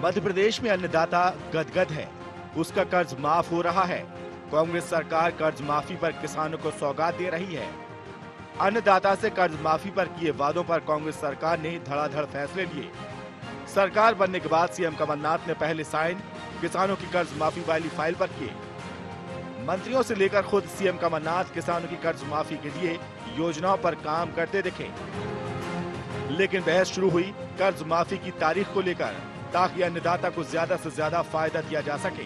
मध्य प्रदेश में अन्नदाता गदगद है, उसका कर्ज माफ हो रहा है। कांग्रेस सरकार कर्ज माफी पर किसानों को सौगात दे रही है। अन्नदाता से कर्ज माफी पर किए वादों पर कांग्रेस सरकार ने धड़ाधड़ फैसले लिए। सरकार बनने के बाद सीएम कमलनाथ ने पहले साइन किसानों की कर्ज माफी वाली फाइल पर किए। मंत्रियों से लेकर खुद सीएम कमलनाथ किसानों की कर्ज माफी के लिए योजनाओं पर काम करते दिखे। लेकिन बहस शुरू हुई कर्ज माफी की तारीख को लेकर, ताकि अन्नदाता को ज्यादा से ज्यादा फायदा दिया जा सके।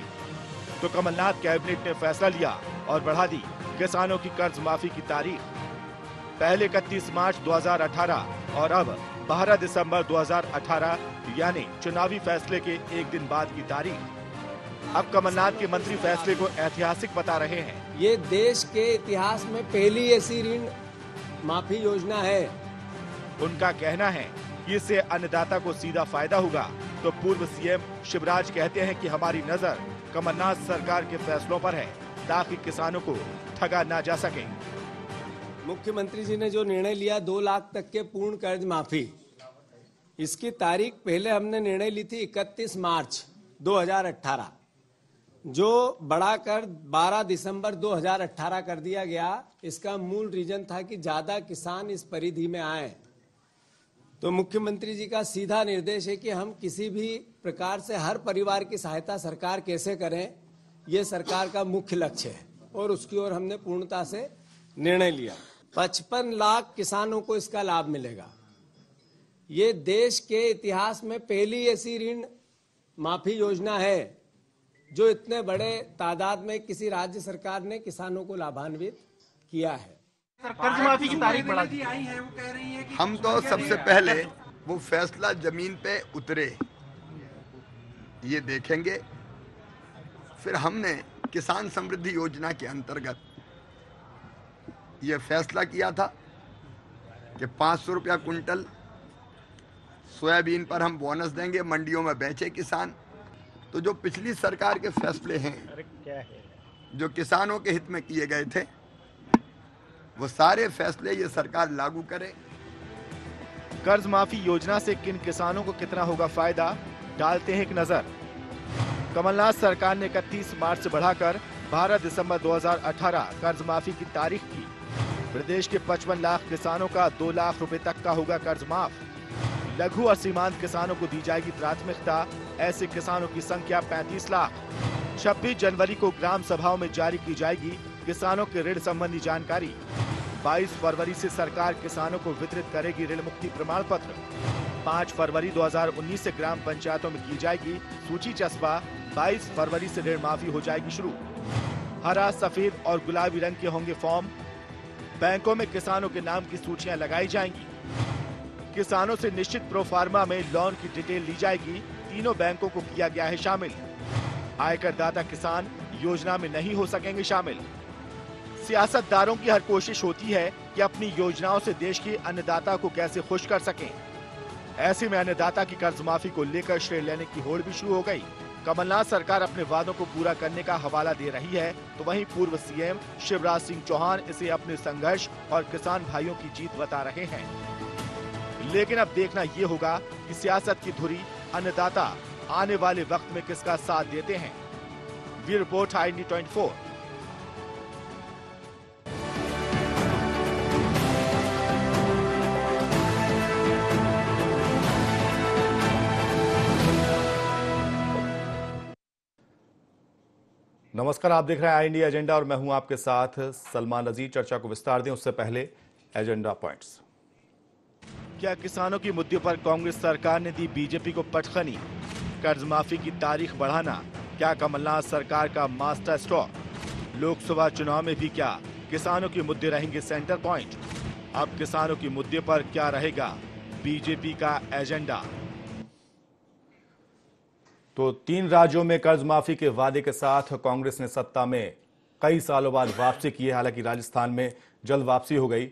तो कमलनाथ कैबिनेट ने फैसला लिया और बढ़ा दी किसानों की कर्ज माफी की तारीख। पहले 31 मार्च 2018 और अब 12 दिसंबर 2018 यानी चुनावी फैसले के एक दिन बाद की तारीख। अब कमलनाथ के मंत्री फैसले को ऐतिहासिक बता रहे हैं। ये देश के इतिहास में पहली ऐसी ऋण माफी योजना है। उनका कहना है कि इससे अन्नदाता को सीधा फायदा होगा। तो पूर्व सीएम शिवराज कहते हैं कि हमारी नजर कमलनाथ सरकार के फैसलों पर है, ताकि किसानों को ठगा ना जा सके। मुख्यमंत्री जी ने जो निर्णय लिया 2 लाख तक के पूर्ण कर्ज माफी, इसकी तारीख पहले हमने निर्णय ली थी 31 मार्च 2018, जो बढ़ाकर 12 दिसंबर 2018 कर दिया गया। इसका मूल रीजन था कि ज्यादा किसान इस परिधि में आए। तो मुख्यमंत्री जी का सीधा निर्देश है कि हम किसी भी प्रकार से हर परिवार की सहायता सरकार कैसे करें, ये सरकार का मुख्य लक्ष्य है और उसकी ओर हमने पूर्णता से निर्णय लिया। 55 लाख किसानों को इसका लाभ मिलेगा। ये देश के इतिहास में पहली ऐसी ऋण माफी योजना है जो इतने बड़े तादाद में किसी राज्य सरकार ने किसानों को लाभान्वित किया है। कर्ज माफी की तारीख बढ़ा दी आई है, वो कह रही है कि हम तो सबसे पहले वो फैसला जमीन पे उतरे ये देखेंगे। फिर हमने किसान समृद्धि योजना के अंतर्गत ये फैसला किया था कि 500 रुपया कुंटल सोयाबीन पर हम बोनस देंगे, मंडियों में बेचे किसान। तो जो पिछली सरकार के फैसले हैं जो किसानों के हित में किए गए थे, वो सारे फैसले ये सरकार लागू करे। कर्ज माफी योजना से किन किसानों को कितना होगा फायदा, डालते हैं एक नजर। कमलनाथ सरकार ने 31 मार्च से बढ़ाकर 12 दिसंबर 2018 कर्ज माफी की तारीख की। प्रदेश के 55 लाख किसानों का 2 लाख रुपए तक का होगा कर्ज माफ। लघु और सीमांत किसानों को दी जाएगी प्राथमिकता। ऐसे किसानों की संख्या 35 लाख। 26 जनवरी को ग्राम सभाओं में जारी की जाएगी किसानों के ऋण संबंधी जानकारी। 22 फरवरी से सरकार किसानों को वितरित करेगी ऋण मुक्ति प्रमाण पत्र। 5 फरवरी 2019 से ग्राम पंचायतों में की जाएगी सूची चस्पा। 22 फरवरी से ऋण माफी हो जाएगी शुरू। हरा, सफेद और गुलाबी रंग के होंगे फॉर्म। बैंकों में किसानों के नाम की सूचियां लगाई जाएंगी। किसानों से निश्चित प्रोफार्मा में लोन की डिटेल ली जाएगी। तीनों बैंकों को किया गया है शामिल। आयकर दाता किसान योजना में नहीं हो सकेंगे शामिल। सियासतदारों की हर कोशिश होती है कि अपनी योजनाओं से देश के अन्नदाता को कैसे खुश कर सकें। ऐसे में अन्नदाता की कर्ज माफी को लेकर श्रेय लेने की होड़ भी शुरू हो गई। कमलनाथ सरकार अपने वादों को पूरा करने का हवाला दे रही है, तो वहीं पूर्व सीएम शिवराज सिंह चौहान इसे अपने संघर्ष और किसान भाइयों की जीत बता रहे हैं। लेकिन अब देखना ये होगा कि सियासत की धुरी अन्नदाता आने वाले वक्त में किसका साथ देते हैं। Bureau report IND24। नमस्कार, आप देख रहे हैं IND एजेंडा और मैं हूं आपके साथ सलमान रजी। चर्चा को विस्तार दें उससे पहले एजेंडा पॉइंट्स। क्या किसानों के मुद्दे पर कांग्रेस सरकार ने दी बीजेपी को पटखनी? कर्ज माफी की तारीख बढ़ाना क्या कमलनाथ सरकार का मास्टर स्ट्रोक? लोकसभा चुनाव में भी क्या किसानों के मुद्दे रहेंगे सेंटर पॉइंट? अब किसानों के मुद्दे पर क्या रहेगा बीजेपी का एजेंडा? तो 3 राज्यों में कर्ज माफी के वादे के साथ कांग्रेस ने सत्ता में कई सालों बाद वापसी की है। हालांकि राजस्थान में जल्द वापसी हो गई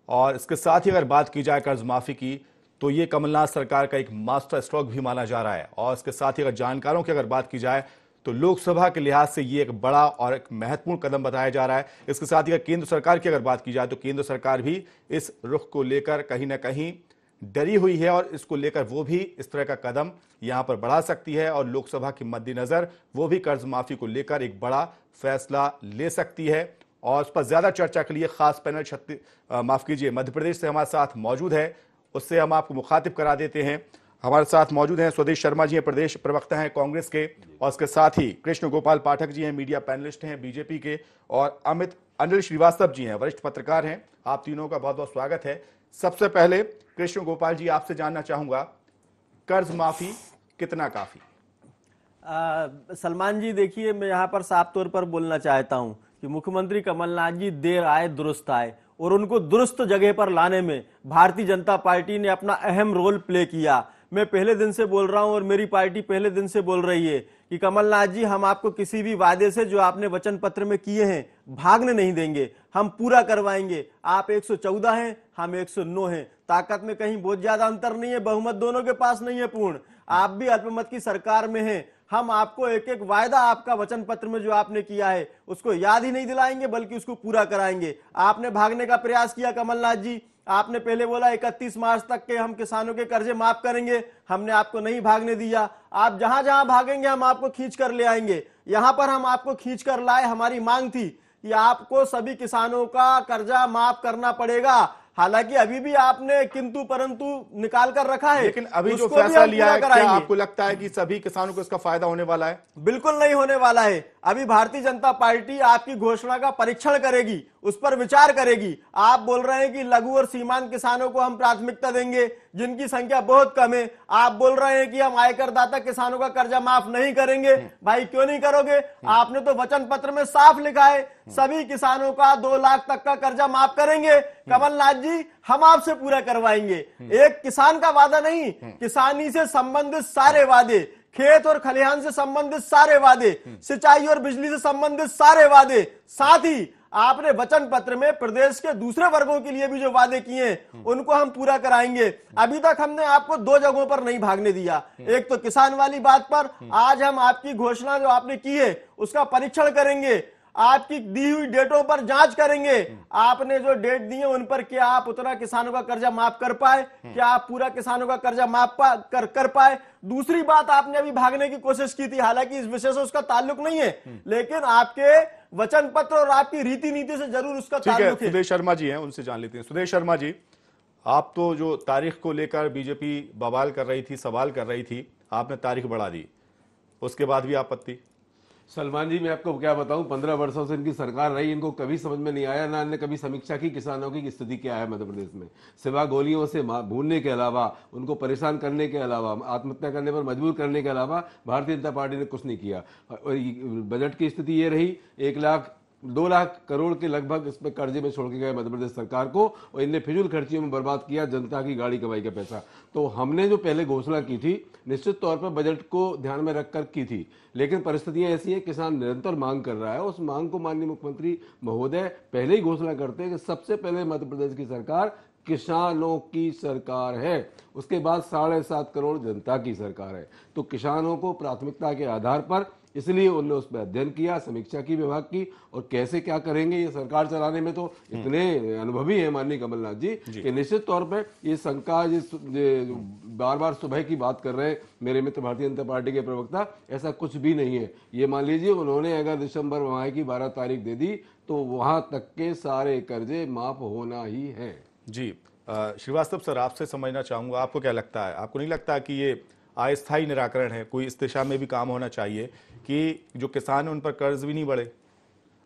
और इसके साथ ही अगर बात की जाए कर्ज माफी की, तो ये कमलनाथ सरकार का एक मास्टर स्ट्रोक भी माना जा रहा है। और इसके साथ ही अगर जानकारों की अगर बात की जाए तो लोकसभा के लिहाज से ये एक बड़ा और एक महत्वपूर्ण कदम बताया जा रहा है। इसके साथ ही अगर केंद्र सरकार की अगर बात की जाए तो केंद्र सरकार भी इस रुख को लेकर कहीं ना कहीं डरी हुई है और इसको लेकर वो भी इस तरह का कदम यहां पर बढ़ा सकती है और लोकसभा के मद्देनजर वो भी कर्ज माफी को लेकर एक बड़ा फैसला ले सकती है। और उस पर ज्यादा चर्चा के लिए खास पैनल माफ कीजिए मध्य प्रदेश से हमारे साथ मौजूद है, उससे हम आपको मुखातिब करा देते हैं। हमारे साथ मौजूद हैं स्वदेश शर्मा जी हैं, प्रदेश प्रवक्ता हैं कांग्रेस के, और इसके साथ ही कृष्ण गोपाल पाठक जी हैं, मीडिया पैनलिस्ट हैं बीजेपी के, और अनिल श्रीवास्तव जी हैं, वरिष्ठ पत्रकार हैं। आप तीनों का बहुत बहुत स्वागत है। सबसे पहले कृष्ण गोपाल जी, आपसे जानना चाहूंगा, कर्ज माफी कितना काफी? सलमान जी, देखिए, मैं यहाँ पर साफ तौर पर बोलना चाहता हूँ कि मुख्यमंत्री कमलनाथ जी देर आए दुरुस्त आए, और उनको दुरुस्त जगह पर लाने में भारतीय जनता पार्टी ने अपना अहम रोल प्ले किया। मैं पहले दिन से बोल रहा हूं और मेरी पार्टी पहले दिन से बोल रही है कि कमलनाथ जी, हम आपको किसी भी वादे से जो आपने वचन पत्र में किए हैं भागने नहीं देंगे, हम पूरा करवाएंगे। आप 114 हैं, हम 109 हैं, ताकत में कहीं बहुत ज्यादा अंतर नहीं है, बहुमत दोनों के पास नहीं है पूर्ण, आप भी अल्पमत की सरकार में हैं। हम आपको एक एक वायदा आपका वचन पत्र में जो आपने किया है उसको याद ही नहीं दिलाएंगे, बल्कि उसको पूरा कराएंगे। आपने भागने का प्रयास किया कमलनाथ जी, आपने पहले बोला 31 मार्च तक के हम किसानों के कर्जे माफ करेंगे, हमने आपको नहीं भागने दिया। आप जहां जहां भागेंगे हम आपको खींच कर ले आएंगे। यहां पर हम आपको खींच कर लाए, हमारी मांग थी कि आपको सभी किसानों का कर्जा माफ करना पड़ेगा। हालांकि अभी भी आपने किंतु परंतु निकाल कर रखा है, लेकिन अभी जो फैसला लिया है, क्या आपको लगता है कि सभी किसानों को इसका फायदा होने वाला है? बिल्कुल नहीं होने वाला है। अभी भारतीय जनता पार्टी आपकी घोषणा का परीक्षण करेगी, उस पर विचार करेगी। आप बोल रहे हैं कि लघु और सीमांत किसानों को हम प्राथमिकता देंगे, जिनकी संख्या बहुत कम है। आप बोल रहे हैं कि हम आयकर दाता किसानों का कर्जा माफ नहीं करेंगे। भाई, क्यों नहीं करोगे? आपने तो वचन पत्र में साफ लिखा है सभी किसानों का 2 लाख तक का कर्जा माफ करेंगे। कमलनाथ जी, हम आपसे पूरा करवाएंगे। एक किसान का वादा नहीं, किसानी से संबंधित सारे वादे, खेत और खलिहान से संबंधित सारे वादे, सिंचाई और बिजली से संबंधित सारे वादे, साथ ही आपने वचन पत्र में प्रदेश के दूसरे वर्गों के लिए भी जो वादे किए हैं उनको हम पूरा कराएंगे। अभी तक हमने आपको 2 जगहों पर नहीं भागने दिया, एक तो किसान वाली बात पर। आज हम आपकी घोषणा जो आपने की है उसका परीक्षण करेंगे, आपकी दी हुई डेटों पर जांच करेंगे। आपने जो डेट दी है उन पर क्या आप उतना किसानों का कर्जा माफ कर पाए? क्या आप पूरा किसानों का कर्जा माफ कर पाए? दूसरी बात, आपने अभी भागने की कोशिश की थी, हालांकि इस विषय से उसका ताल्लुक नहीं है, लेकिन आपके वचन पत्र और आपकी रीति नीति से जरूर उसका ताल्लुक है। सुदेश शर्मा जी हैं, उनसे जान लेते हैं। सुदेश शर्मा जी, आप तो जो तारीख को लेकर बीजेपी बवाल कर रही थी, सवाल कर रही थी, आपने तारीख बढ़ा दी, उसके बाद भी आपत्ति? सलमान जी, मैं आपको क्या बताऊं, 15 वर्षों से इनकी सरकार रही, इनको कभी समझ में नहीं आया, ना इन्होंने कभी समीक्षा की किसानों की स्थिति क्या है मध्य प्रदेश में। सिवा गोलियों से भूनने के अलावा, उनको परेशान करने के अलावा, आत्महत्या करने पर मजबूर करने के अलावा भारतीय जनता पार्टी ने कुछ नहीं किया। और बजट की स्थिति ये रही, 2 लाख करोड़ के लगभग इस पे कर्जे में छोड़ के गए मध्य प्रदेश सरकार को, और इनने फिजूल खर्चियों में बर्बाद किया जनता की गाड़ी कमाई का पैसा। तो हमने जो पहले घोषणा की थी, निश्चित तौर पर बजट को ध्यान में रखकर की थी, लेकिन परिस्थितियां ऐसी हैं, किसान निरंतर मांग कर रहा है। उस मांग को माननीय मुख्यमंत्री महोदय पहले ही घोषणा करते हैं कि सबसे पहले मध्य प्रदेश की सरकार किसानों की सरकार है, उसके बाद 7.5 करोड़ जनता की सरकार है। तो किसानों को प्राथमिकता के आधार पर, इसलिए उन्होंने उस पर अध्ययन किया, समीक्षा की विभाग की, और कैसे क्या करेंगे ये सरकार चलाने में तो इतने अनुभवी हैं माननीय कमलनाथ जी कि निश्चित तौर पर ये शंका, बार बार सुबह की बात कर रहे हैं मेरे मित्र भारतीय जनता पार्टी के प्रवक्ता, ऐसा कुछ भी नहीं है। ये मान लीजिए, उन्होंने अगर दिसंबर माह की 12 तारीख दे दी तो वहां तक के सारे कर्जे माफ होना ही है। जी, श्रीवास्तव सर, आपसे समझना चाहूंगा, आपको क्या लगता है? आपको नहीं लगता कि ये अस्थायी निराकरण है? कोई इस दिशा में भी काम होना चाहिए कि जो किसान है उन पर कर्ज भी नहीं बढ़े?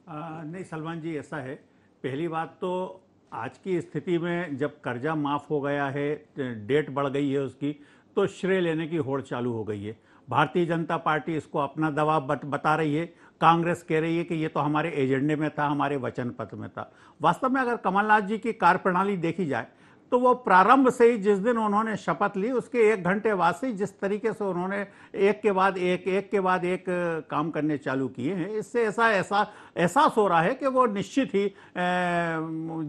नहीं सलमान जी, ऐसा है, पहली बात तो आज की स्थिति में जब कर्जा माफ हो गया है, डेट बढ़ गई है उसकी, तो श्रेय लेने की होड़ चालू हो गई है। भारतीय जनता पार्टी इसको अपना दबाव बता रही है, कांग्रेस कह रही है कि ये तो हमारे एजेंडे में था, हमारे वचन पत्र में था। वास्तव में अगर कमलनाथ जी की कार्यप्रणाली देखी जाए तो वो प्रारंभ से ही, जिस दिन उन्होंने शपथ ली उसके 1 घंटे बाद से जिस तरीके से उन्होंने एक के बाद एक काम करने चालू किए हैं, इससे ऐसा एहसास हो रहा है कि वो निश्चित ही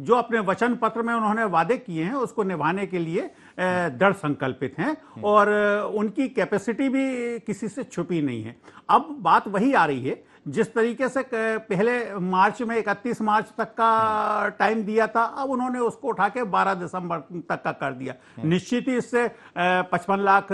जो अपने वचन पत्र में उन्होंने वादे किए हैं उसको निभाने के लिए दृढ़ संकल्पित हैं, और उनकी कैपेसिटी भी किसी से छुपी नहीं है। अब बात वही आ रही है जिस तरीके से पहले मार्च में 31 मार्च तक का टाइम दिया था, अब उन्होंने उसको उठा के 12 दिसंबर तक का कर दिया। निश्चित ही इससे 55 लाख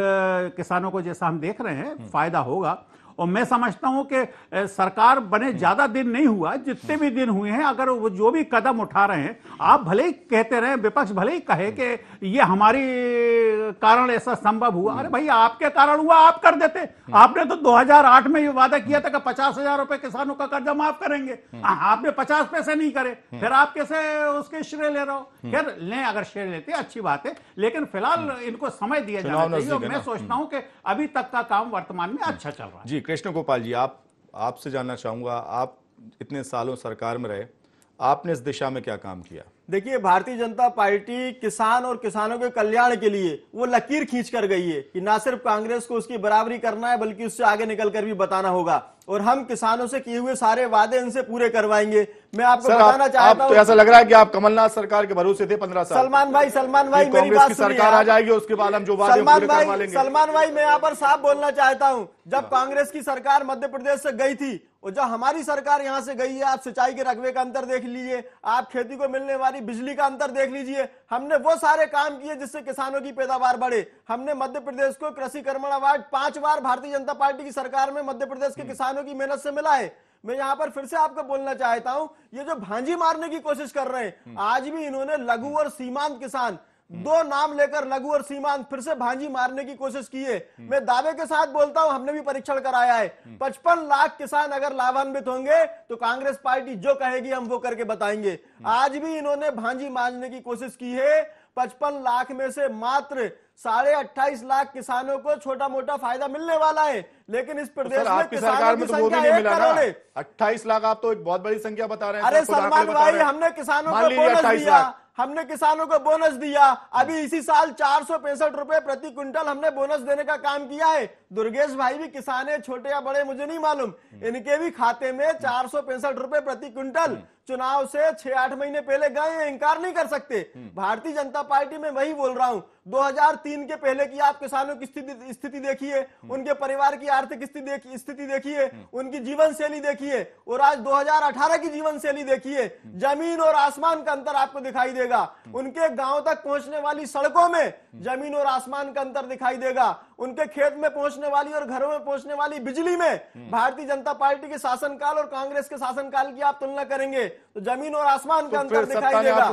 किसानों को, जैसा हम देख रहे हैं, फायदा होगा। और मैं समझता हूं कि सरकार बने ज्यादा दिन नहीं हुआ, जितने भी दिन हुए हैं, अगर वो जो भी कदम उठा रहे हैं, आप भले ही कहते रहे, विपक्ष भले ही कहे कि ये हमारी कारण ऐसा संभव हुआ, अरे भाई आपके कारण हुआ, आप कर देते। आपने तो 2008 में ये वादा किया था कि 50,000 रुपए किसानों का कर्जा माफ करेंगे, आपने 50 पैसे नहीं करे, फिर आप कैसे उसके श्रेय ले रहे हो? खैर लें, अगर श्रेय लेते अच्छी बात है, लेकिन फिलहाल इनको समय दिया जाना चाहिए। और मैं सोचता हूं कि अभी तक का काम वर्तमान में अच्छा चल रहा है। जी कृष्ण गोपाल जी, आपसे जानना चाहूंगा, आप इतने सालों सरकार में रहे, आपने इस दिशा में क्या काम किया? देखिए, भारतीय जनता पार्टी किसान और किसानों के कल्याण के लिए वो लकीर खींच कर गई है कि ना सिर्फ कांग्रेस को उसकी बराबरी करना है, बल्कि उससे आगे निकलकर भी बताना होगा। और हम किसानों से किए हुए सारे वादे इनसे पूरे करवाएंगे। मैं आपको बताना चाहता हूं, तो ऐसा लग रहा है कि आप कमलनाथ सरकार के भरोसे थे 15 साल। सलमान भाई मेरी बात की सरकार आ जाएगी, उसके बाद हम जो वादे पूरे करवा लेंगे। सलमान भाई, मैं यहाँ पर साफ बोलना चाहता हूँ, जब कांग्रेस की सरकार मध्य प्रदेश से गई थी और जब हमारी सरकार यहाँ से गई है, आप सिंचाई के रकबे का अंतर देख लीजिए, आप खेती को मिलने वाली बिजली का अंतर देख लीजिए। हमने वो सारे काम किए जिससे किसानों की पैदावार बढ़े। हमने मध्य प्रदेश को कृषि कर्मण अवार्ड 5 बार भारतीय जनता पार्टी की सरकार में मध्य प्रदेश के किसानों की मेहनत से मिला है। मैं यहाँ पर फिर से आपको बोलना चाहता हूं, ये जो भांजी मारने की कोशिश कर रहे हैं, आज भी इन्होंने लघु और सीमांत किसान, 2 नाम लेकर लघु और सीमांत फिर से भांजी मारने की कोशिश की है। मैं दावे के साथ बोलता हूं, हमने भी परीक्षण कराया है, 55 लाख किसान अगर लाभान्वित होंगे तो कांग्रेस पार्टी जो कहेगी हम वो करके बताएंगे। आज भी इन्होंने भांजी मारने की कोशिश की है। 55 लाख में से मात्र 28.5 लाख किसानों को छोटा मोटा फायदा मिलने वाला है, लेकिन इस प्रदेश में किसानों की संख्या 1 करोड़ है। 28 लाख आप तो एक बहुत बड़ी संख्या बता रहे हैं। अरे सलमान भाई, हमने किसानों को बोनस दिया, हमने किसानों को बोनस दिया। अभी इसी साल 465 रुपए प्रति क्विंटल हमने बोनस देने का काम किया है। दुर्गेश भाई भी किसान है, छोटे या बड़े मुझे नहीं मालूम, इनके भी खाते में 465 रुपए प्रति क्विंटल चुनाव से 6-8 महीने पहले गए हैं, इंकार नहीं कर सकते। भारतीय जनता पार्टी में वही बोल रहा हूं, 2003 के पहले की आप किसानों की स्थिति देखिए, उनके परिवार की आर्थिक स्थिति देखिए, उनकी जीवन शैली देखिए, और आज 2018 की जीवन शैली देखिए। जमीन और आसमान का अंतर आपको दिखाई देगा। उनके गांव तक पहुंचने वाली सड़कों में जमीन और आसमान का अंतर दिखाई देगा। उनके खेत में पहुंचने वाली और घरों में पहुंचने वाली बिजली में भारतीय जनता पार्टी के शासनकाल और कांग्रेस के शासनकाल की आप तुलना करेंगे तो जमीन और आसमान का अंतर दिखाई देगा।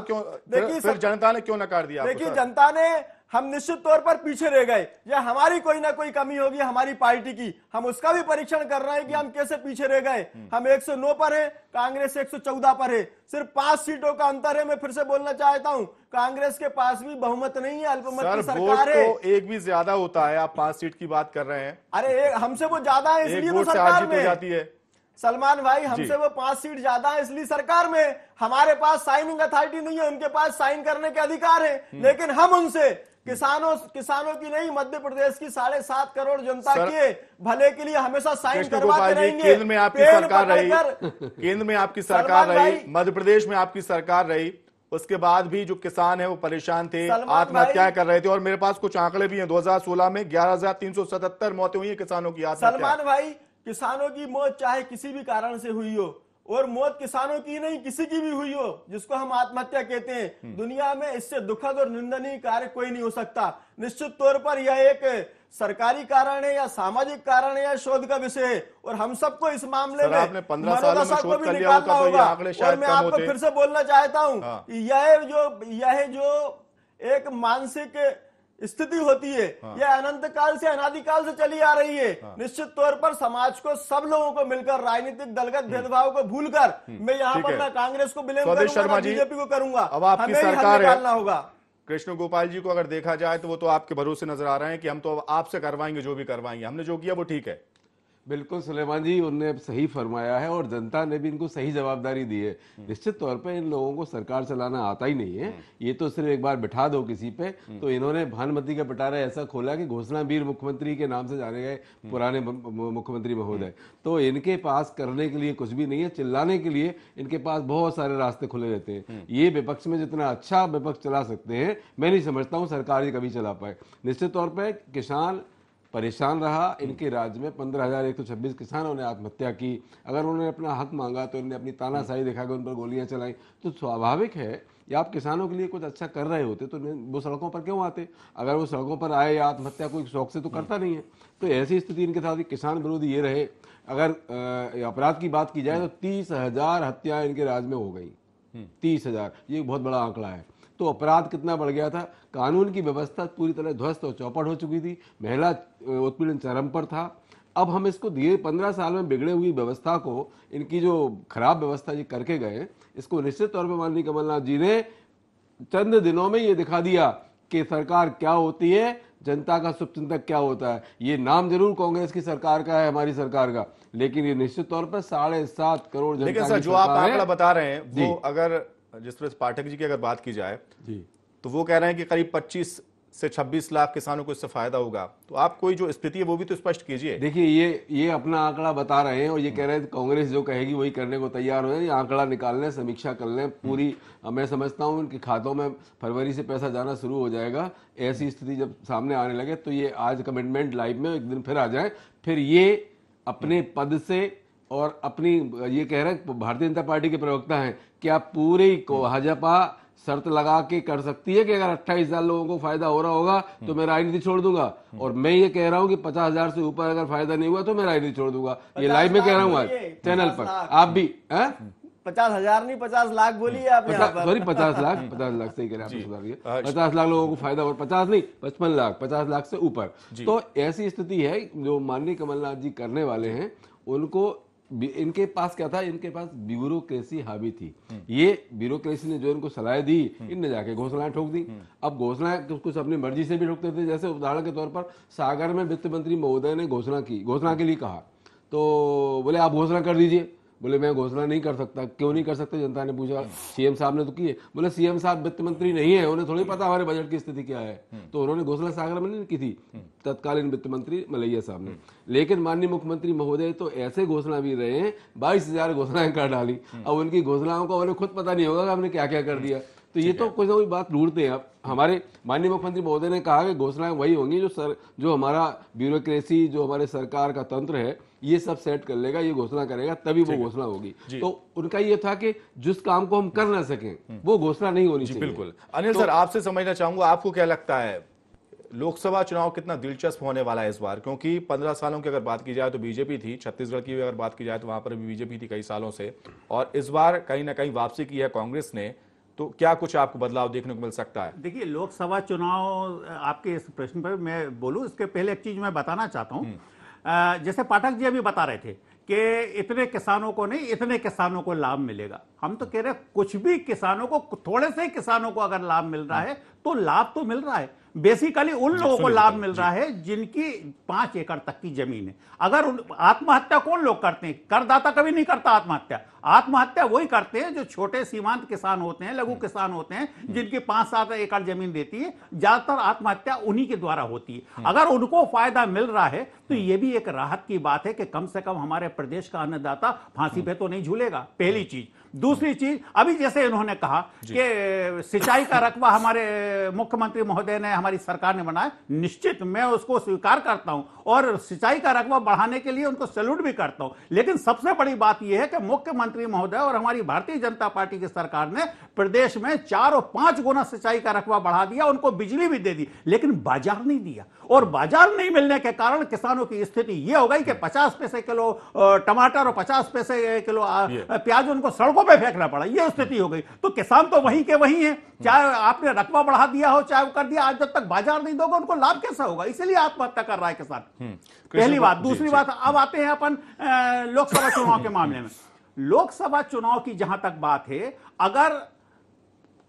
देखिए जनता ने क्यों नकार दिया? देखिए, जनता ने, हम निश्चित तौर पर पीछे रह गए, या हमारी कोई ना कोई कमी होगी हमारी पार्टी की, हम उसका भी परीक्षण कर रहे हैं कि हम कैसे पीछे रह गए। हम 109 पर है, कांग्रेस 114 पर है, सिर्फ 5 सीटों का अंतर है। मैं फिर से बोलना चाहता हूं, कांग्रेस के पास भी बहुमत नहीं है, अल्पमत की सरकार है। तो एक भी ज्यादा होता है, आप 5 सीट की बात कर रहे हैं। अरे हमसे वो ज्यादा है, इसलिए तो सरकार में जाती है। सलमान भाई, हमसे वो 5 सीट ज्यादा है, इसलिए सरकार में। हमारे पास साइनिंग अथॉरिटी नहीं है, उनके पास साइन करने के अधिकार है, लेकिन हम उनसे किसानों की नहीं, मध्य प्रदेश की 7.5 करोड़ जनता के भले के लिए हमेशा साइन करवाते रहेंगे। केंद्र में आपकी सरकार रही, केंद्र में आपकी सरकार रही, मध्य प्रदेश में आपकी सरकार रही, उसके बाद भी जो किसान है वो परेशान थे, आत्महत्या कर रहे थे। और मेरे पास कुछ आंकड़े भी हैं, 2016 में 11,377 मौतें हुई है किसानों की आत्महत्या। सलमान भाई, किसानों की मौत चाहे किसी भी कारण से हुई हो, और मौत किसानों की नहीं किसी की भी हुई हो, जिसको हम आत्महत्या कहते हैं, दुनिया में इससे दुखद और निंदनीय कार्य कोई नहीं हो सकता। निश्चित तौर पर यह एक सरकारी कारण है या सामाजिक कारण है या शोध का विषय है, और हम सबको इस मामले में आपने 15 सालों में शोध कर लिया होता तो ये आंकड़े शायद मैं आपको फिर से बोलना चाहता हूं, यह जो एक मानसिक स्थिति होती है, यह अनंत काल से, अनादिकाल से चली आ रही है। निश्चित तौर पर समाज को, सब लोगों को मिलकर, राजनीतिक दलगत भेदभाव को भूलकर, मैं यहाँ पर ना कांग्रेस को ब्लेम करूंगा ना बीजेपी को करूंगा। अब आपकी सरकार निकालना होगा। कृष्ण गोपाल जी को अगर देखा जाए तो वो तो आपके भरोसे नजर आ रहे हैं कि हम तो आपसे करवाएंगे, जो भी करवाएंगे, हमने जो किया वो ठीक है। बिल्कुल सुलेमान जी, उनने सही फरमाया है, और जनता ने भी इनको सही जवाबदारी दी है। निश्चित तौर पे इन लोगों को सरकार चलाना आता ही नहीं है, ये तो सिर्फ एक बार बिठा दो किसी पे। तो इन्होंने भानुमति का पिटारा ऐसा खोला कि घोषणावीर मुख्यमंत्री के नाम से जाने गए पुराने मुख्यमंत्री महोदय। तो इनके पास करने के लिए कुछ भी नहीं है, चिल्लाने के लिए इनके पास बहुत सारे रास्ते खुले रहते हैं। ये विपक्ष में जितना अच्छा विपक्ष चला सकते हैं, मैं नहीं समझता हूँ सरकार ये कभी चला पाए। निश्चित तौर पर किसान परेशान रहा। इनके राज्य में 15,126 किसानों ने आत्महत्या की। अगर उन्होंने अपना हक मांगा तो इन्होंने अपनी तानाशाही दिखा के उन पर गोलियां चलाई। तो स्वाभाविक है या आप किसानों के लिए कुछ अच्छा कर रहे होते तो वो सड़कों पर क्यों आते? अगर वो सड़कों पर आए या आत्महत्या कोई शौक से तो करता नहीं है। तो ऐसी स्थिति इनके साथ किसान विरोधी ये रहे। अगर अपराध की बात की जाए तो 30,000 हत्याएं इनके राज्य में हो गई। 30,000, ये बहुत बड़ा आंकड़ा है। तो अपराध कितना बढ़ गया था, कानून की व्यवस्था पूरी तरह ध्वस्त और चौपट हो चुकी थी, महिला उत्पीड़न चरम पर था। अब हम इसको दिए 15 साल में बिगड़े हुई व्यवस्था को, इनकी जो खराब व्यवस्था ये करके गए, इसको निश्चित तौर पर माननीय कमलनाथ जी ने चंद दिनों में ये दिखा दिया कि सरकार क्या होती है, जनता का शुभचिंतक क्या होता है। ये नाम जरूर कांग्रेस की सरकार का है, हमारी सरकार का, लेकिन ये निश्चित तौर पर 7.5 करोड़ जनता लेकिन सर जो आप आंकड़ा बता रहे हैं वो अगर जिस तरह पाठक जी की अगर बात की जाए तो वो कह रहे हैं कि करीब 25 से 26 लाख किसानों को इससे फायदा होगा। तो आप कोई जो स्थिति है वो भी तो स्पष्ट कीजिए। देखिए ये अपना आंकड़ा बता रहे हैं और ये कह रहे हैं कांग्रेस जो कहेगी वही करने को तैयार हो जाए। ये आंकड़ा निकाल लें, समीक्षा कर लें पूरी। मैं समझता हूं उनके खातों में फरवरी से पैसा जाना शुरू हो जाएगा। ऐसी स्थिति जब सामने आने लगे तो ये आज कमिटमेंट लाइव में एक दिन फिर आ जाए, फिर ये अपने पद से और अपनी ये कह रहे हैं भारतीय जनता पार्टी के प्रवक्ता हैं क्या पूरी भाजपा शर्त लगा के कर सकती है कि अगर 28,000 लोगों को फायदा हो रहा होगा तो मैं राजनीति छोड़ दूंगा। और मैं ये कह रहा हूं कि 50,000 से ऊपर अगर फायदा नहीं हुआ तो मैं राजनीति छोड़ दूंगा। ये लाइव में कह रहा हूं आज चैनल पर। आप भी 50,000 नहीं 50 लाख बोलिए आप। सॉरी 50 लाख सही कह रहे हैं, 50 लाख लोगों को फायदा और 50 नहीं 55 लाख, 50 लाख से ऊपर। तो ऐसी स्थिति है जो माननीय कमलनाथ जी करने वाले हैं। उनको इनके पास क्या था, इनके पास ब्यूरोक्रेसी हावी थी। ये ब्यूरोक्रेसी ने जो इनको सलाह दी, इनने जाके घोषणाएं ठोक दी। अब घोषणाएं कुछ अपनी मर्जी से भी ठोकते थे। जैसे उदाहरण के तौर पर सागर में वित्त मंत्री महोदय ने घोषणा के लिए कहा तो बोले आप घोषणा कर दीजिए। बोले मैं घोषणा नहीं कर सकता। क्यों नहीं कर सकते, जनता ने पूछा। सीएम साहब ने तो की है। बोले सीएम साहब वित्त मंत्री नहीं है, उन्हें थोड़ी पता हमारे बजट की स्थिति क्या है। तो उन्होंने घोषणा सागर में नहीं की थी, तत्कालीन वित्त मंत्री मलैया साहब ने। लेकिन माननीय मुख्यमंत्री महोदय तो ऐसे घोषणा भी रहे हैं, 22,000 घोषणाएं कर डाली। अब उनकी घोषणाओं का उन्हें खुद पता नहीं होगा कि हमने क्या क्या कर दिया। तो ये तो कोई ना कोई बात ढूंढते हैं। अब हमारे माननीय मुख्यमंत्री महोदय ने कहा कि घोषणाएं वही होंगी जो हमारा ब्यूरोक्रेसी, जो हमारे सरकार का तंत्र है, ये सब सेट कर लेगा, ये घोषणा करेगा तभी वो घोषणा होगी। तो उनका ये था कि जिस काम को हम कर ना सकें वो घोषणा नहीं होनी चाहिए। बिल्कुल। अनिल सर आपसे समझना चाहूंगा, आपको क्या लगता है लोकसभा चुनाव कितना दिलचस्प होने वाला है इस बार? क्योंकि 15 सालों की अगर बात की जाए तो बीजेपी थी, छत्तीसगढ़ की अगर बात की जाए तो वहां पर भी बीजेपी थी कई सालों से, और इस बार कहीं ना कहीं वापसी की है कांग्रेस ने। तो क्या कुछ आपको बदलाव देखने को मिल सकता है? देखिए लोकसभा चुनाव, आपके इस प्रश्न पर मैं बोलूं इसके पहले एक चीज मैं बताना चाहता हूं। जैसे पाठक जी अभी बता रहे थे कि इतने किसानों को नहीं, इतने किसानों को लाभ मिलेगा। हम तो कह रहे हैं कुछ भी किसानों को, थोड़े से किसानों को अगर लाभ मिल रहा है तो लाभ तो मिल रहा है। बेसिकली उन लोगों को लाभ मिल रहा है जिनकी 5 एकड़ तक की जमीन है। अगर आत्महत्या कौन लोग करते हैं? करदाता कभी नहीं करता आत्महत्या। आत्महत्या वही करते हैं जो छोटे सीमांत किसान होते हैं, लघु किसान होते हैं, जिनकी 5-7 एकड़ जमीन रहती है। ज्यादातर आत्महत्या उन्हीं के द्वारा होती है। अगर उनको फायदा मिल रहा है तो यह भी एक राहत की बात है कि कम से कम हमारे प्रदेश का अन्नदाता फांसी पे तो नहीं झूलेगा, पहली चीज। दूसरी चीज, अभी जैसे इन्होंने कहा कि सिंचाई का रकबा हमारे मुख्यमंत्री महोदय ने, हमारी सरकार ने बनाया, निश्चित मैं उसको स्वीकार करता हूं और सिंचाई का रकबा बढ़ाने के लिए उनको सैल्यूट भी करता हूं। लेकिन सबसे बड़ी बात यह है कि मुख्यमंत्री महोदय और हमारी भारतीय जनता पार्टी की सरकार ने प्रदेश में 4 और 5 गुना सिंचाई का रकबा बढ़ा दिया, उनको बिजली भी दे दी, लेकिन बाजार नहीं दिया। और बाजार नहीं मिलने के कारण किसानों की स्थिति यह हो गई कि 50 पैसे किलो टमाटर और 50 पैसे किलो प्याज उनको सड़कों पे फेंकना पड़ा। यह स्थिति हो गई। तो किसान तो वहीं के वहीं है, चाहे आपने रकबा बढ़ा दिया हो चाहे कर दिया, आज जब तक बाजार नहीं दोगे उनको लाभ कैसा होगा? इसलिए आत्महत्या कर रहा है किसान। पहली बात। दूसरी बात, अब आते हैं अपन लोकसभा चुनाव के मामले में। लोकसभा चुनाव की जहां तक बात है, अगर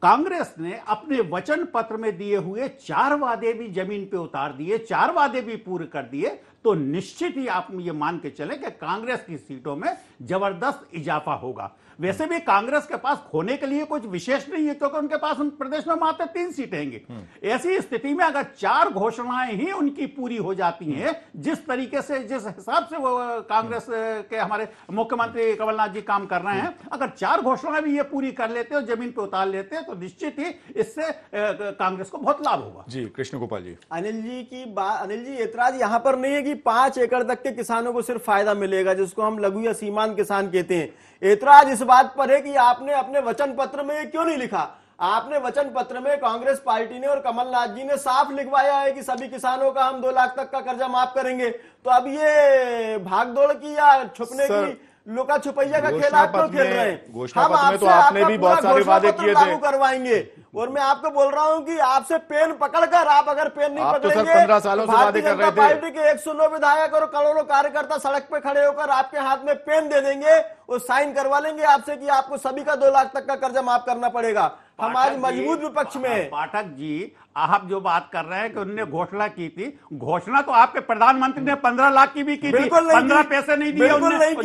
कांग्रेस ने अपने वचन पत्र में दिए हुए 4 वादे भी जमीन पे उतार दिए, 4 वादे भी पूरे कर दिए, तो निश्चित ही आप ये मान के चले कि कांग्रेस की सीटों में जबरदस्त इजाफा होगा। वैसे भी कांग्रेस के पास खोने के लिए कुछ विशेष नहीं है, क्योंकि उनके पास उन प्रदेश में मात्र 3 सीटें हैं। ऐसी स्थिति में अगर 4 घोषणाएं ही उनकी पूरी हो जाती हैं, जिस तरीके से, जिस हिसाब से वो कांग्रेस के हमारे मुख्यमंत्री कमलनाथ जी काम कर रहे हैं, अगर 4 घोषणाएं भी ये पूरी कर लेते और जमीन पे उतार लेते हैं तो निश्चित ही इससे कांग्रेस को बहुत लाभ होगा। जी कृष्ण गोपाल जी। अनिल जी की बात, अनिल जी ऐतराज यहां पर नहीं है कि 5 एकड़ तक के किसानों को सिर्फ फायदा मिलेगा, जिसको हम लघु या सीमांत किसान कहते हैं। ऐतराज इस बात पर है कि आपने अपने वचन पत्र में ये क्यों नहीं लिखा। आपने वचन पत्र में कांग्रेस पार्टी ने और कमलनाथ जी ने साफ लिखवाया है कि सभी किसानों का हम 2 लाख तक का कर्जा माफ करेंगे। तो अब ये भागदौड़ की या छुपने की, लुका छुपैया का खेल आप क्यों खेल रहे हैं? घोषणा पत्र में तो आपने भी बहुत सारे वादे किए थे, लागू करवाएंगे। और मैं आपको बोल रहा हूं कि आपसे पेन पकड़कर, आप अगर पेन नहीं पकड़ेंगे, तो 15 सालों से वादे कर रहे थे। पार्टी के 109 विधायक और करोड़ों कार्यकर्ता सड़क पे खड़े होकर आपके हाथ में पेन दे देंगे और साइन करवा लेंगे आपसे कि आपको सभी का 2 लाख तक का कर्जा माफ करना पड़ेगा। हम आज मजबूत विपक्ष में हैं। पाठक जी, आप जो बात कर रहे हैं कि उन्होंने घोषणा की थी, घोषणा तो आपके प्रधानमंत्री ने 15 लाख की भी की थी, 15 पैसे नहीं दिए,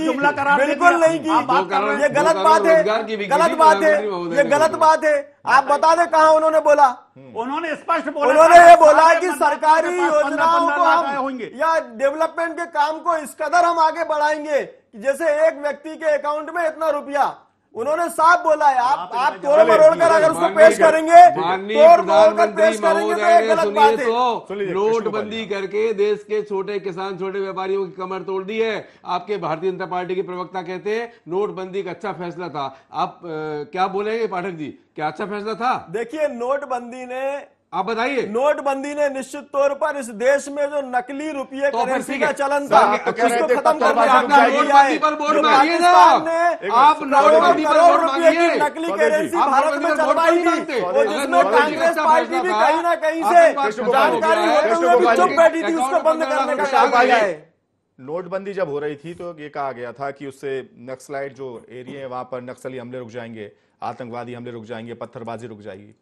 जुमला करार बिल्कुल नहीं की। आप बात कर रहे हैं, ये गलत बात है, गलत बात है, ये गलत बात है। आप बता दें कहां उन्होंने बोला? उन्होंने स्पष्ट बोला, उन्होंने ये बोला कि सरकारी योजनाओं को हम या डेवलपमेंट के काम को इस कदर हम आगे बढ़ाएंगे कि जैसे एक व्यक्ति के अकाउंट में इतना रुपया, उन्होंने साफ बोला है। आप तोड़ मरोड़ कर अगर उसको पेश करेंगे, तोड़ मरोड़ कर पेश करेंगे तो ये गलत बात है। नोटबंदी करके देश के छोटे किसान, छोटे व्यापारियों की कमर तोड़ दी है। आपके भारतीय जनता पार्टी के प्रवक्ता कहते हैं नोटबंदी एक अच्छा फैसला था। आप क्या बोलेंगे पाठक जी, क्या अच्छा फैसला था? देखिए, नोटबंदी ने, आप बताइए। नोटबंदी ने निश्चित तौर पर इस देश में जो नकली रुपये तो करेंसी का चलन था उसको खत्म करने का काम किया है। पर वोट मांगिए ना, आप नोटबंदी पर वोट मांगिए। नकली करेंसी भारत में चलवाई थी और जिसमें कांग्रेस पार्टी भी कहीं ना कहीं से जानकारी होते हुए भी चुप बैठी थी, उसको बंद करने का काम किया है। नोटबंदी जब हो रही थी तो ये कहा गया था कि उससे नक्सलाइट जो एरिया है वहां पर नक्सली हमले रुक जाएंगे, आतंकवादी हमले रुक जाएंगे, पत्थरबाजी रुक जाएगी।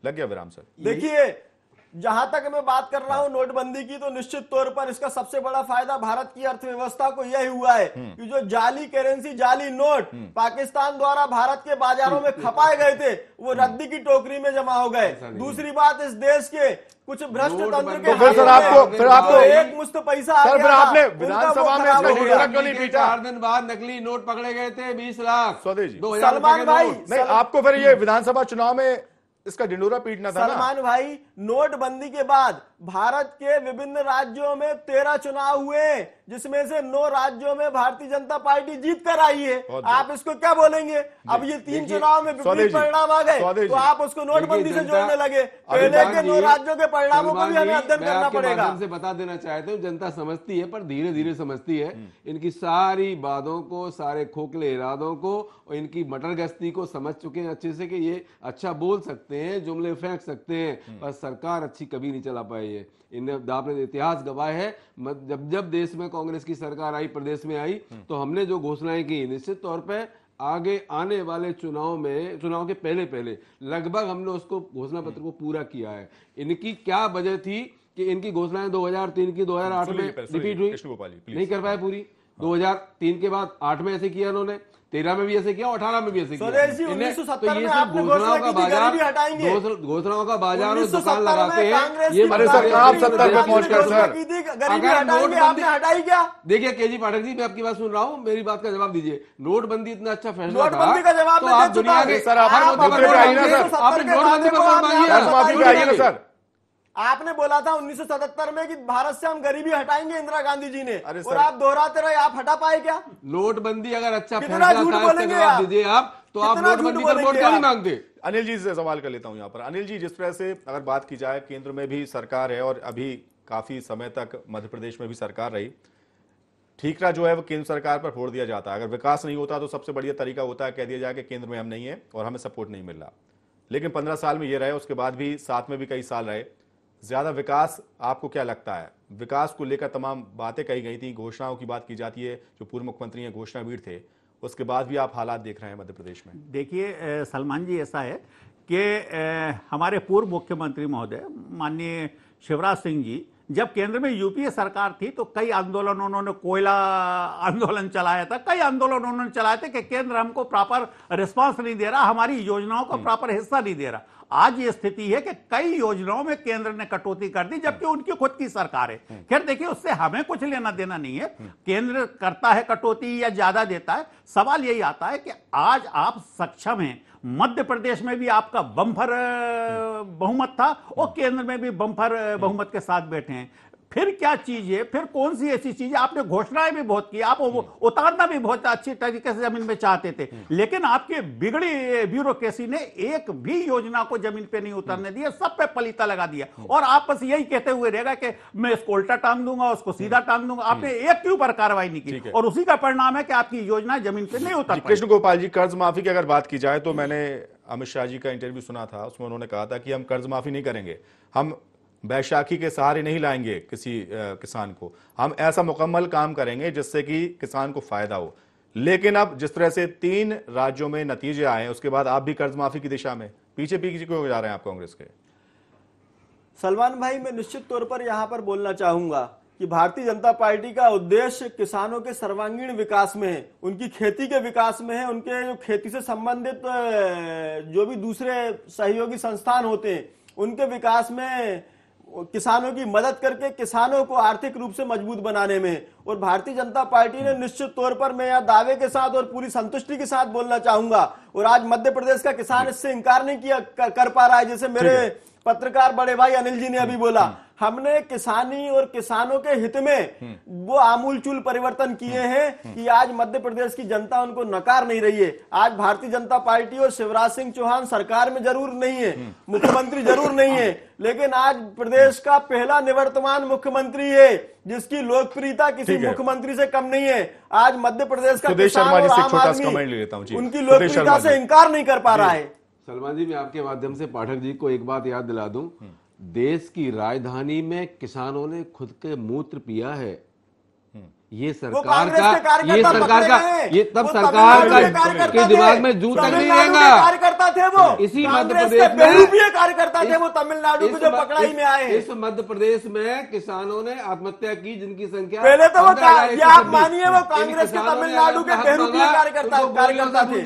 लग गया विराम सर। देखिए, जहां तक मैं बात कर रहा हूं नोटबंदी की, तो निश्चित तौर पर इसका सबसे बड़ा फायदा भारत की अर्थव्यवस्था को यही हुआ है कि जो जाली करेंसी, जाली नोट पाकिस्तान द्वारा भारत के बाजारों में खपाए गए थे, वो रद्दी की टोकरी में जमा हो गए। दूसरी बात, इस देश के कुछ भ्रष्ट तंत्र के फिर आपको एक मुश्त पैसा सर, फिर आपने विधानसभा में इसका ढिंढोरा क्यों नहीं पीटा? 4 दिन बाद नकली नोट पकड़े गए थे, 20 लाख स्वदेश जी। 2000 सलमान भाई, नहीं, आपको फिर ये विधानसभा चुनाव में इसका ढिंढोरा पीटना था ना? सलमान भाई, नोटबंदी के बाद भारत के विभिन्न राज्यों में 13 चुनाव हुए, जिसमें से 9 राज्यों में भारतीय जनता पार्टी जीत कर आई है। आप इसको क्या बोलेंगे? अब ये 3 चुनाव में विपरीत परिणाम आ गए तो आप उसको नोटबंदी से जोड़ने लगे। पहले के 9 राज्यों के परिणामों को भी हमें अध्ययन करना पड़ेगा। से बता देना चाहते हूँ, जनता समझती है पर धीरे धीरे समझती है। इनकी सारी बातों को, सारे खोखले इरादों को और इनकी मटर गश्ती को समझ चुके हैं अच्छे से कि ये अच्छा बोल सकते हैं, जुमले फेंक सकते हैं, पर सरकार अच्छी कभी नहीं चला पाई है। आपने इतिहास गवाह है, जब जब देश में कांग्रेस की सरकार आई, प्रदेश में आई, तो हमने जो घोषणाएं की, निश्चित तौर पे आगे आने वाले चुनाव में, चुनाव के पहले लगभग हमने उसको घोषणा पत्र को पूरा किया है। इनकी क्या वजह थी कि इनकी घोषणाएं 2003 की 2008 में रिपीट हुई, नहीं कर पाए पूरी। 2003 के बाद 8 में ऐसे किया इन्होंने, 13 में भी ऐसे किया, 18 में भी ऐसे किया। स्वदेश जी, 1970 में आपने घोषणा की थी गरीबी हटाएंगे, घोषणाओं का बाजार और दुकान लगाते हैं। ये अरे सर, आप 70 पे पहुंच गए सर। गरीबी हटाएंगे, आपने हटाई क्या? देखिए केजी पाठक जी, मैं आपकी बात सुन रहा हूँ, मेरी बात का जवाब दीजिए। नोटबंदी इतना अच्छा फैसला था, नोटबंदी का जवाब तो आप दुनिया के सर, आप नोटबंदी पे आइए ना सर। सर, आपने बोला था 1977 में कि भारत से हम गरीबी हटाएंगे, इंदिरा गांधी जी ने, अरे और आप दोहराते रहे, आप हटा पाए क्या? नोटबंदी अगर अच्छा कितना फैसला झूठ था, बोलेंगे जवाब दीजिए आप। तो आप कितना झूठ नोटबंदी पर वोट बोलेंगे क्यों नहीं आप? मांगते? अनिल जी से सवाल कर लेता हूं यहां पर। अनिल जी, जिस तरह से अगर बात की जाए, केंद्र में भी सरकार है और अभी काफी समय तक मध्य प्रदेश में भी सरकार रही, ठीकरा जो है वो केंद्र सरकार पर फोड़ दिया जाता है। अगर विकास नहीं होता तो सबसे बढ़िया तरीका होता है कह दिया जाए कि केंद्र में हम नहीं है और हमें सपोर्ट नहीं मिल रहा। लेकिन 15 साल में ये रहे, उसके बाद भी साथ में भी कई साल रहे, ज्यादा विकास आपको क्या लगता है? विकास को लेकर तमाम बातें कही गई थी, घोषणाओं की बात की जाती है, जो पूर्व मुख्यमंत्री हैं घोषणावीर थे, उसके बाद भी आप हालात देख रहे हैं मध्य प्रदेश में। देखिए सलमान जी, ऐसा है कि हमारे पूर्व मुख्यमंत्री महोदय माननीय शिवराज सिंह जी जब केंद्र में यूपीए सरकार थी तो कई आंदोलन उन्होंने, कोयला आंदोलन चलाया था, कई आंदोलन उन्होंने चलाए थे कि केंद्र हमको प्रॉपर रिस्पांस नहीं दे रहा, हमारी योजनाओं का प्रॉपर हिस्सा नहीं दे रहा। आज ये स्थिति है कि कई योजनाओं में केंद्र ने कटौती कर दी, जबकि उनकी खुद की सरकार है। खैर देखिए, उससे हमें कुछ लेना देना नहीं है, केंद्र करता है कटौती या ज्यादा देता है। सवाल यही आता है कि आज आप सक्षम हैं, मध्य प्रदेश में भी आपका बम्पर बहुमत था और केंद्र में भी बम्पर बहुमत के साथ बैठे हैं। फिर क्या चीज है, फिर कौन सी ऐसी चीज है? आपने घोषणाएं भी बहुत की, आप उतारना भी बहुत अच्छी तरीके से जमीन पे चाहते थे, लेकिन आपके बिगड़ी ब्यूरोक्रेसी ने एक भी योजना को जमीन पे नहीं उतारने दिया, सब पे पलीता लगा दिया। और आप बस यही कहते हुए रहेगा कि मैं इसको उल्टा टांग दूंगा, उसको सीधा टांग दूंगा। आपने एक के ऊपर कार्रवाई नहीं की और उसी का परिणाम है कि आपकी योजना जमीन पे नहीं उतर पाई। कृष्ण गोपाल जी, कर्ज माफी की अगर बात की जाए तो मैंने अमित शाह जी का इंटरव्यू सुना था, उसमें उन्होंने कहा था कि हम कर्ज माफी नहीं करेंगे, हम बैशाखी के सहारे नहीं लाएंगे किसी किसान को, हम ऐसा मुकम्मल काम करेंगे जिससे कि किसान को फायदा हो। लेकिन अब जिस तरह से 3 राज्यों में नतीजे आए, उसके बाद आप भी कर्ज माफी की दिशा में पीछे क्यों जा रहे हैं आप कांग्रेस के? सलमान भाई, मैं निश्चित तौर पर यहां पर बोलना चाहूंगा कि भारतीय जनता पार्टी का उद्देश्य किसानों के सर्वांगीण विकास में है, उनकी खेती के विकास में है, उनके जो खेती से संबंधित जो भी दूसरे सहयोगी संस्थान होते हैं उनके विकास में, किसानों की मदद करके किसानों को आर्थिक रूप से मजबूत बनाने में। और भारतीय जनता पार्टी ने निश्चित तौर पर, मैं यह दावे के साथ और पूरी संतुष्टि के साथ बोलना चाहूंगा, और आज मध्य प्रदेश का किसान इससे इंकार नहीं किया कर पा रहा है, जैसे मेरे पत्रकार बड़े भाई अनिल जी ने अभी बोला, हमने किसानी और किसानों के हित में वो आमूलचूल परिवर्तन किए हैं कि आज मध्य प्रदेश की जनता उनको नकार नहीं रही है। आज भारतीय जनता पार्टी और शिवराज सिंह चौहान सरकार में जरूर नहीं है, मुख्यमंत्री जरूर नहीं है, लेकिन आज प्रदेश का पहला निवर्तमान मुख्यमंत्री है जिसकी लोकप्रियता किसी मुख्यमंत्री से कम नहीं है। आज मध्य प्रदेश का किसान और आम आदमी उनकी लोकप्रियता से इंकार नहीं कर पा रहा है। सलमान जी, मैं आपके माध्यम से पाठक जी को एक बात याद दिला दूं, देश की राजधानी में किसानों ने खुद के मूत्र पिया है। ये सरकार का, ये सरकार का, ये तब सरकार का के दिमाग में जू तक नहीं रहेगा। कार्यकर्ता थे वो, इसी मध्य प्रदेश में कार्यकर्ता थे वो, तमिलनाडु के जो पकड़ाई में आए। इस मध्य प्रदेश में किसानों ने आत्महत्या की, जिनकी संख्या पहले तो वो, ये आप मानिए, वो कांग्रेस के तमिलनाडु के बेरूपीय कार्यकर्ता थे।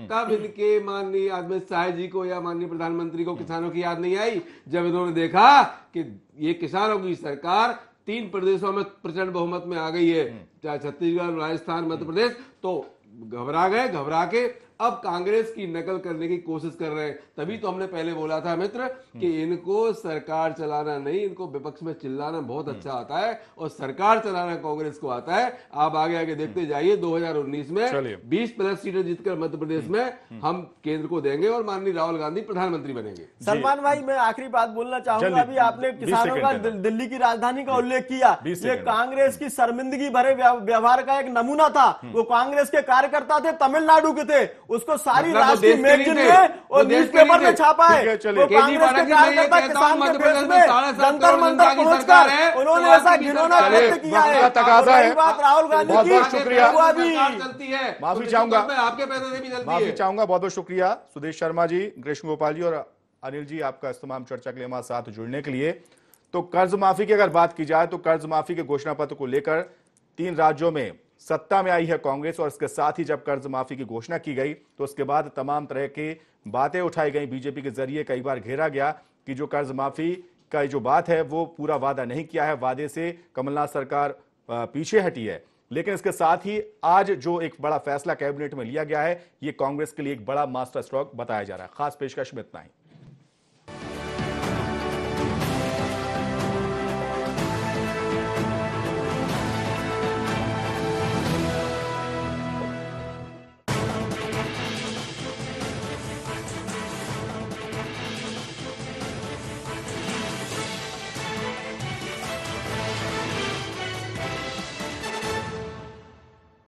तब इनके माननीय अमित शाह जी को या माननीय प्रधानमंत्री को किसानों की याद नहीं आई, जब इन्होंने देखा कि ये किसानों की सरकार 3 प्रदेशों में प्रचंड बहुमत में आ गई है, चाहे छत्तीसगढ़, राजस्थान, मध्य प्रदेश, तो घबरा गए। घबरा के अब कांग्रेस की नकल करने की कोशिश कर रहे हैं। तभी तो हमने पहले बोला था मित्र कि इनको सरकार चलाना नहीं, इनको विपक्ष में चिल्लाना बहुत अच्छा आता है और सरकार चलाना कांग्रेस को आता है। आप आगे आगे देखते जाइए, 2019 में 20+ सीटें जीतकर मध्य प्रदेश में हम केंद्र को देंगे और माननीय राहुल गांधी प्रधानमंत्री बनेंगे। सलमान भाई, मैं आखिरी बात बोलना चाहूंगा। अभी आपने किसानों का दिल्ली की राजधानी का उल्लेख किया, ये कांग्रेस की शर्मिंदगी भरे व्यवहार का एक नमूना था। वो कांग्रेस के कार्यकर्ता थे, तमिलनाडु के थे, उसको सारी राष्ट्रीय मैगजीन में और न्यूज़पेपर में छापा है। वो कांग्रेस के कार्यकर्ता किसान के फेस में जंतर मंतर पहुंचकर उन्होंने ऐसा घिनौना कृत्य किया है। बात राहुल गांधी की, शुक्रिया, चलती है, माफी चाहूंगा, आपके पैसे से भी चलती है। माफी चाहूंगा, बहुत बहुत शुक्रिया सुदेश शर्मा जी, कृष्ण गोपाल जी और अनिल जी, आपका इस्तेमाल चर्चा के लिए हमारे साथ जुड़ने के लिए। तो कर्ज माफी की अगर बात की जाए तो कर्ज माफी के घोषणा पत्र को लेकर 3 राज्यों में सत्ता में आई है कांग्रेस, और इसके साथ ही जब कर्ज माफी की घोषणा की गई तो उसके बाद तमाम तरह की बातें उठाई गई। बीजेपी के जरिए कई बार घेरा गया कि जो कर्ज माफी का जो बात है वो पूरा वादा नहीं किया है, वादे से कमलनाथ सरकार पीछे हटी है। लेकिन इसके साथ ही आज जो एक बड़ा फैसला कैबिनेट में लिया गया है, ये कांग्रेस के लिए एक बड़ा मास्टर स्ट्रोक बताया जा रहा है। खास पेशकश में इतना ही।